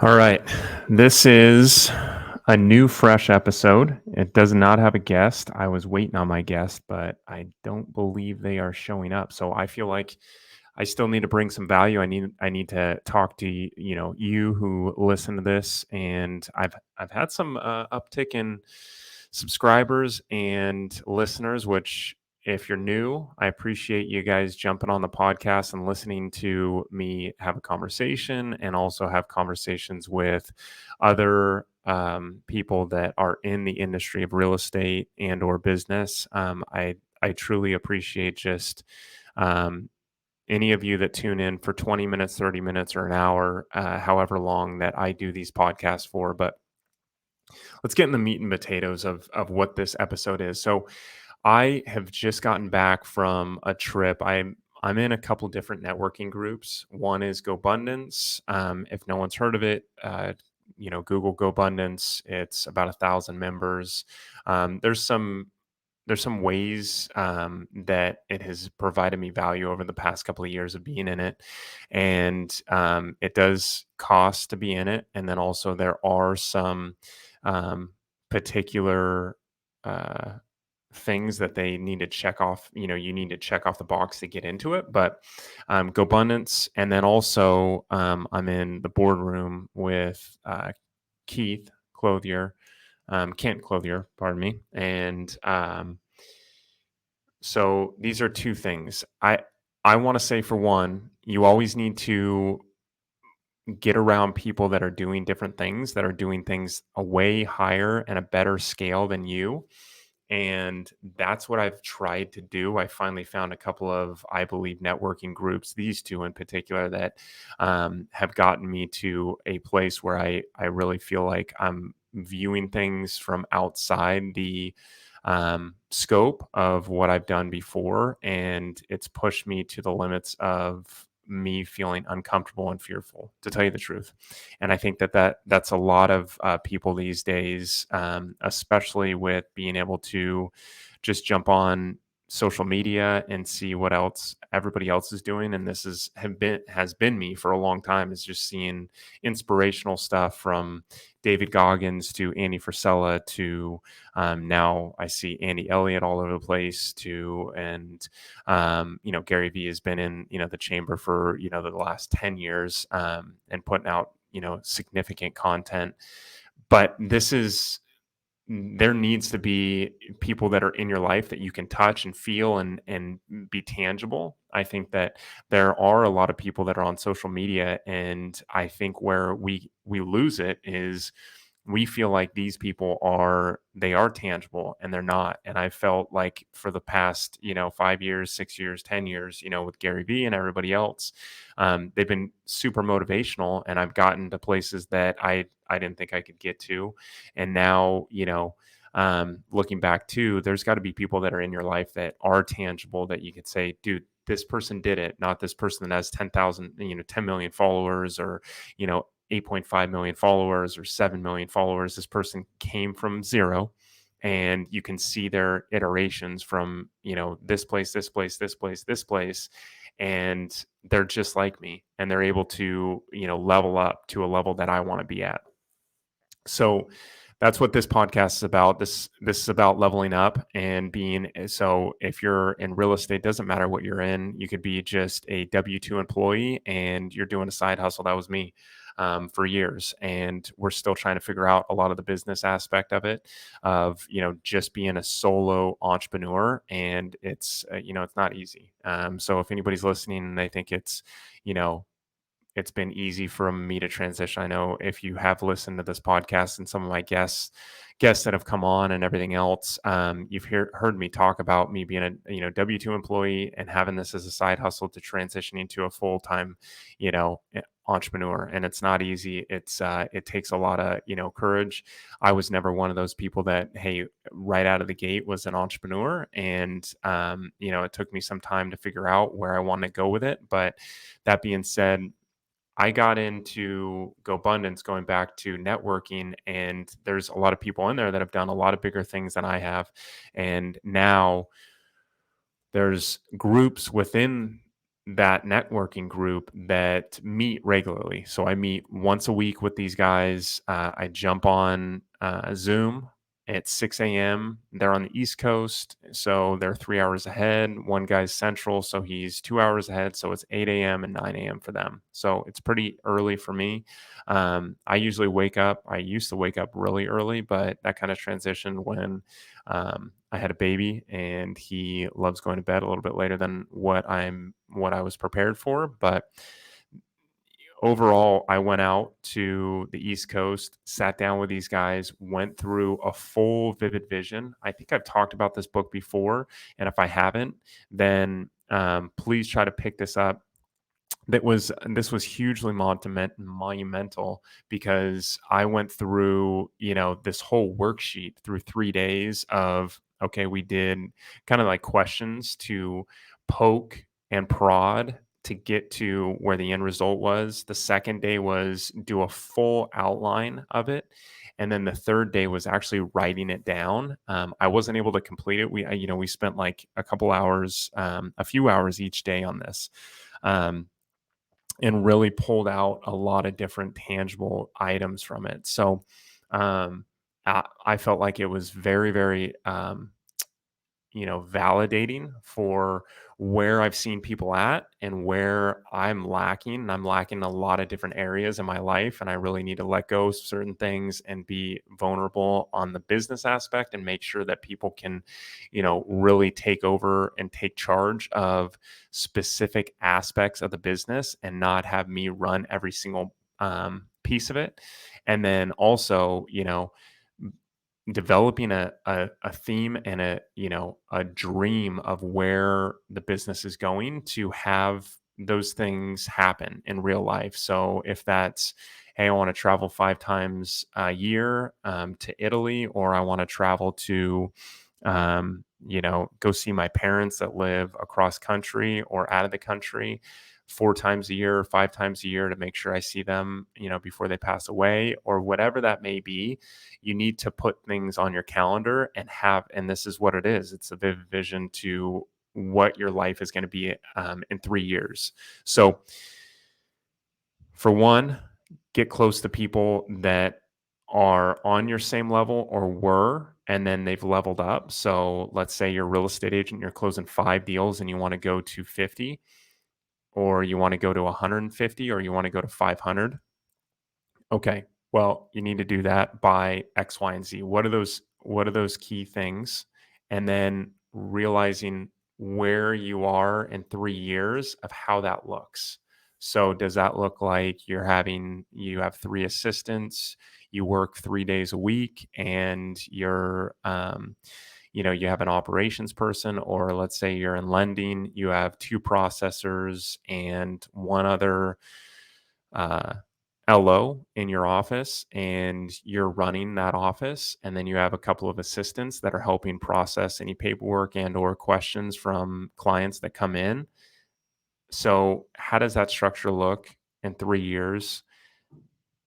All right. This is a new, fresh episode. It does not have a guest. I was waiting on my guest, but I don't believe they are showing up. So I feel like I still need to bring some value. I need to talk to you who listen to this, and I've had some uptick in subscribers and listeners, which if you're new, I appreciate you guys jumping on the podcast and listening to me have a conversation and also have conversations with other people that are in the industry of real estate and or business. I truly appreciate just um, any of you that tune in for 20 minutes, 30 minutes, or an hour, however long that I do these podcasts for. But let's get in the meat and potatoes of what this episode is. So I have just gotten back from a trip. I'm in a couple different networking groups. One is GoBundance. If no one's heard of it, Google GoBundance. It's about 1,000 members. There's some ways that it has provided me value over the past couple of years of being in it, and it does cost to be in it. And then also there are some particular uh, things that they need to check off. You need to check off the box to get into it. But GoBundance, and then also I'm in the boardroom with Keith Clothier, Kent Clothier, pardon me, and so these are two things. I want to say, for one, you always need to get around people that are doing different things, that are doing things a way higher and a better scale than you. And that's what I've tried to do. I finally found a couple of, I believe, networking groups, these two in particular, that have gotten me to a place where I really feel like I'm viewing things from outside the scope of what I've done before. And it's pushed me to the limits of me feeling uncomfortable and fearful, to tell you the truth. And I think that's a lot of people these days, especially with being able to just jump on social media and see what else everybody else is doing. And this has been me for a long time, is just seeing inspirational stuff from David Goggins to Andy Frisella to now I see Andy Elliott all over the place too. And Gary Vee has been in the chamber for the last 10 years, and putting out significant content. But there needs to be people that are in your life that you can touch and feel and be tangible. I think that there are a lot of people that are on social media, and I think where we lose it is we feel like these people are tangible, and they're not. And I felt like for the past 5 years, 6 years, 10 years, with Gary Vee and everybody else, they've been super motivational, and I've gotten to places that I didn't think I could get to. And now, looking back too, there's got to be people that are in your life that are tangible, that you could say, dude, this person did it, not this person that has 10,000, 10 million followers, or, 8.5 million followers, or 7 million followers. This person came from zero, and you can see their iterations from, this place, this place, this place, this place. And they're just like me, and they're able to, level up to a level that I want to be at. So that's what this podcast is about. This is about leveling up and being. So if you're in real estate, doesn't matter what you're in. You could be just a W-2 employee and you're doing a side hustle. That was me for years, and we're still trying to figure out a lot of the business aspect of it, of just being a solo entrepreneur. And it's not easy. So if anybody's listening and they think you know it's been easy for me to transition. I know if you have listened to this podcast and some of my guests that have come on and everything else, you've heard me talk about me being a W-2 employee and having this as a side hustle to transitioning to a full-time entrepreneur. And it's not easy. It takes a lot of courage. I was never one of those people that, hey, right out of the gate was an entrepreneur. And it took me some time to figure out where I want to go with it. But that being said, I got into GoBundance going back to networking, and there's a lot of people in there that have done a lot of bigger things than I have. And now there's groups within that networking group that meet regularly. So I meet once a week with these guys. I jump on Zoom at 6 a.m. They're on the East Coast, so they're 3 hours ahead. One guy's Central, so he's 2 hours ahead. So it's 8 a.m. and 9 a.m. for them. So it's pretty early for me. I usually wake up. I used to wake up really early, but that kind of transitioned when I had a baby, and he loves going to bed a little bit later than what I was prepared for. But overall, I went out to the East Coast, sat down with these guys, went through a full Vivid Vision. I think I've talked about this book before, and if I haven't, then please try to pick this up. This was hugely monumental because I went through, this whole worksheet through 3 days of, okay, we did kind of like questions to poke and prod to get to where the end result was. The second day was do a full outline of it. And then the third day was actually writing it down. I wasn't able to complete it. We spent like a couple hours, a few hours each day on this. Um, and really pulled out a lot of different tangible items from it. So I felt like it was very, very validating for where I've seen people at and where I'm lacking. And I'm lacking in a lot of different areas in my life. And I really need to let go of certain things and be vulnerable on the business aspect and make sure that people can, really take over and take charge of specific aspects of the business and not have me run every single piece of it. And then also, developing a theme and a dream of where the business is going to have those things happen in real life. So if that's, hey, I want to travel 5 times a year to Italy, or I want to travel to go see my parents that live across country or out of the country 4 times a year or 5 times a year to make sure I see them, before they pass away, or whatever that may be. You need to put things on your calendar and this is what it is. It's a vivid vision to what your life is going to be in 3 years. So, for one, get close to people that are on your same level or were, and then they've leveled up. So, let's say you're a real estate agent, you're closing 5 deals and you want to go to 50, or you want to go to 150, or you want to go to 500. Okay. Well, you need to do that by X, Y, and Z. What are those key things? And then realizing where you are in 3 years of how that looks. So does that look like you have 3 assistants, you work 3 days a week, and you have an operations person, or let's say you're in lending, you have 2 processors and one other uh, LO in your office, and you're running that office, and then you have a couple of assistants that are helping process any paperwork and or questions from clients that come in. So how does that structure look in 3 years?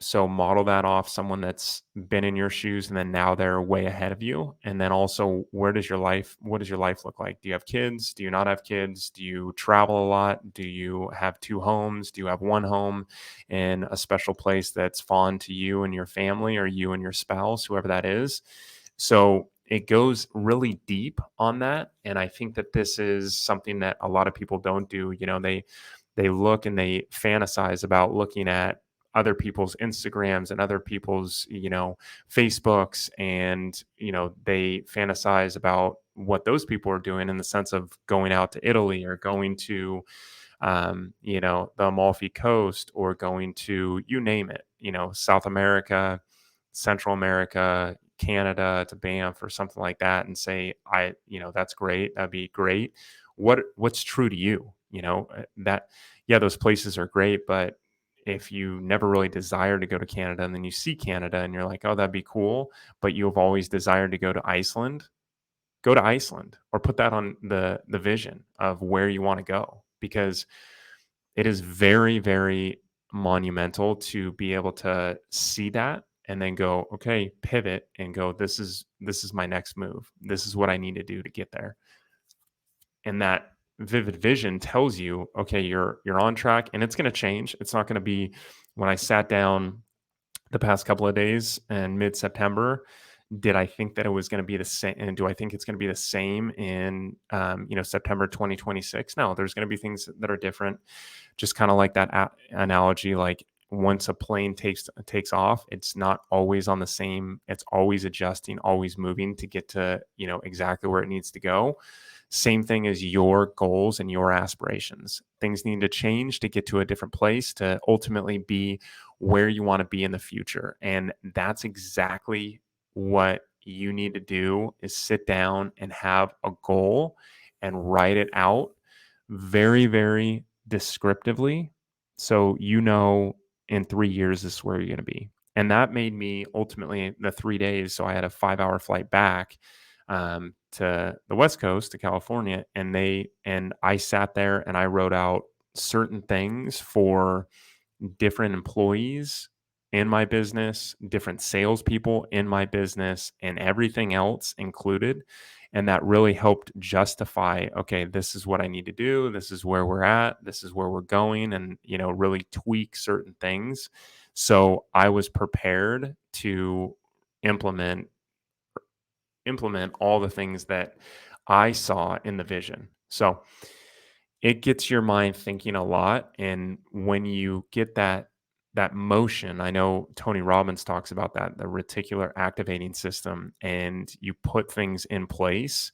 So model that off someone that's been in your shoes, and then now they're way ahead of you. And then also, what does your life look like? Do you have kids? Do you not have kids? Do you travel a lot? Do you have 2 homes? Do you have one home in a special place that's fond to you and your family, or you and your spouse, whoever that is? So it goes really deep on that. And I think that this is something that a lot of people don't do. They look and they fantasize about looking at other people's Instagrams and other people's, Facebooks, and, they fantasize about what those people are doing in the sense of going out to Italy, or going to, the Amalfi Coast, or going to, you name it, South America, Central America, Canada, to Banff or something like that, and say, that's great. That'd be great. What's true to you? That, yeah, those places are great, but if you never really desired to go to Canada, and then you see Canada and you're like, oh, that'd be cool, but you have always desired to go to Iceland, or put that on the vision of where you want to go, because it is very, very monumental to be able to see that and then go, okay, pivot and go, this is my next move. This is what I need to do to get there. And vivid vision tells you, okay, you're on track, and it's going to change. It's not going to be when I sat down the past couple of days and mid-September, did I think that it was going to be the same? And do I think it's going to be the same in, September 2026? No, there's going to be things that are different. Just kind of like that analogy, like once a plane takes off, it's not always on the same. It's always adjusting, always moving to get to, exactly where it needs to go. Same thing as your goals and your aspirations. Things need to change to get to a different place to ultimately be where you want to be in the future. And that's exactly what you need to do, is sit down and have a goal and write it out very, very descriptively. So, in 3 years, this is where you're going to be. And that made me ultimately the 3 days. So I had a 5-hour flight back to the West Coast, to California. And I sat there and I wrote out certain things for different employees in my business, different salespeople in my business, and everything else included. And that really helped justify, okay, this is what I need to do. This is where we're at. This is where we're going, and, really tweak certain things. So I was prepared to implement all the things that I saw in the vision. So it gets your mind thinking a lot. And when you get that motion, I know Tony Robbins talks about that, the reticular activating system, and you put things in place.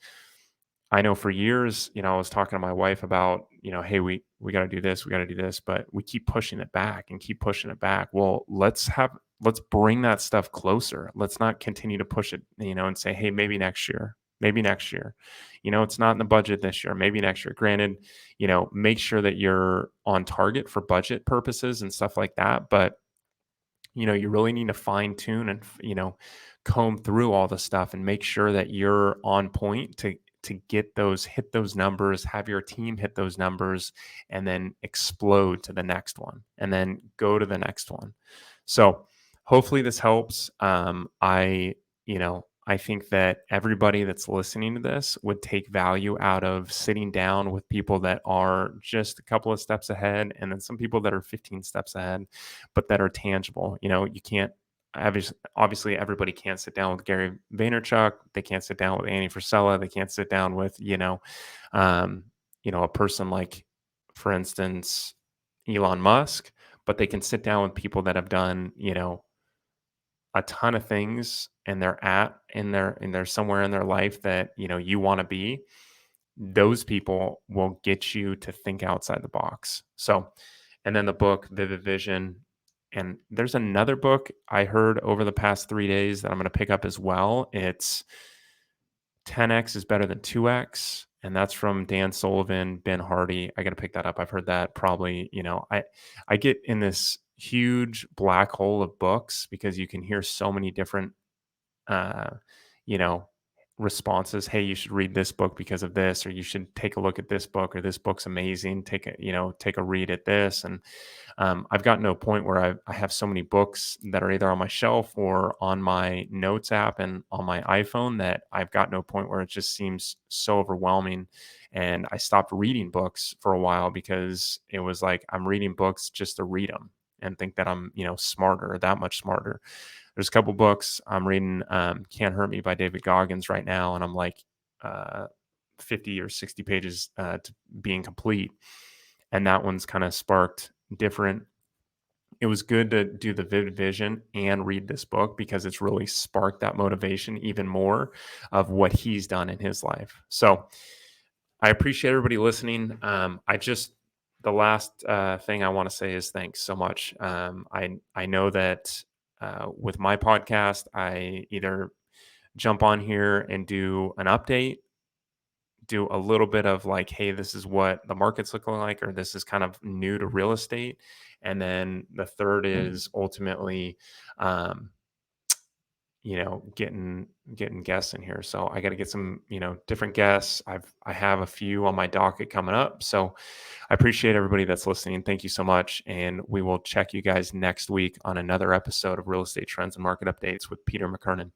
I know for years, I was talking to my wife about, hey, we got to do this, we got to do this, but we keep pushing it back and keep pushing it back. Well, let's bring that stuff closer. Let's not continue to push it, and say, hey, maybe next year, maybe next year. It's not in the budget this year, maybe next year. Granted, make sure that you're on target for budget purposes and stuff like that, but you really need to fine tune and, comb through all the stuff and make sure that you're on point to hit those numbers, have your team hit those numbers, and then explode to the next one, and then go to the next one. So hopefully this helps. I think that everybody that's listening to this would take value out of sitting down with people that are just a couple of steps ahead, and then some people that are 15 steps ahead, but that are tangible. You can't, obviously everybody can't sit down with Gary Vaynerchuk. They can't sit down with Andy Frisella. They can't sit down with, a person like, for instance, Elon Musk, but they can sit down with people that have done, a ton of things, and they're somewhere in their life that, you want to be. Those people will get you to think outside the box. So, and then the book, Vivid Vision. And there's another book I heard over the past 3 days that I'm going to pick up as well. It's 10X is better than 2X. And that's from Dan Sullivan, Ben Hardy. I got to pick that up. I've heard that probably, I get in this huge black hole of books because you can hear so many different, uh, you know, responses. Hey, you should read this book because of this, or you should take a look at this book, or this book's amazing. Take a read at this. And I've gotten to a point where I have so many books that are either on my shelf or on my notes app and on my iPhone that I've gotten to a point where it just seems so overwhelming. And I stopped reading books for a while because it was like I'm reading books just to read them and think that I'm, smarter, that much smarter. There's a couple books I'm reading. Can't Hurt Me by David Goggins right now, and I'm like 50 or 60 pages to being complete. And that one's kind of sparked different. It was good to do the Vivid Vision and read this book because it's really sparked that motivation even more of what he's done in his life. So I appreciate everybody listening. The last thing I want to say is thanks so much. I know that with my podcast, I either jump on here and do an update, do a little bit of like, hey, this is what the market's looking like, or this is kind of new to real estate. And then the third is ultimately, getting guests in here. So I got to get some, different guests. I have a few on my docket coming up. So I appreciate everybody that's listening. Thank you so much. And we will check you guys next week on another episode of Real Estate Trends and Market Updates with Peter McKernan.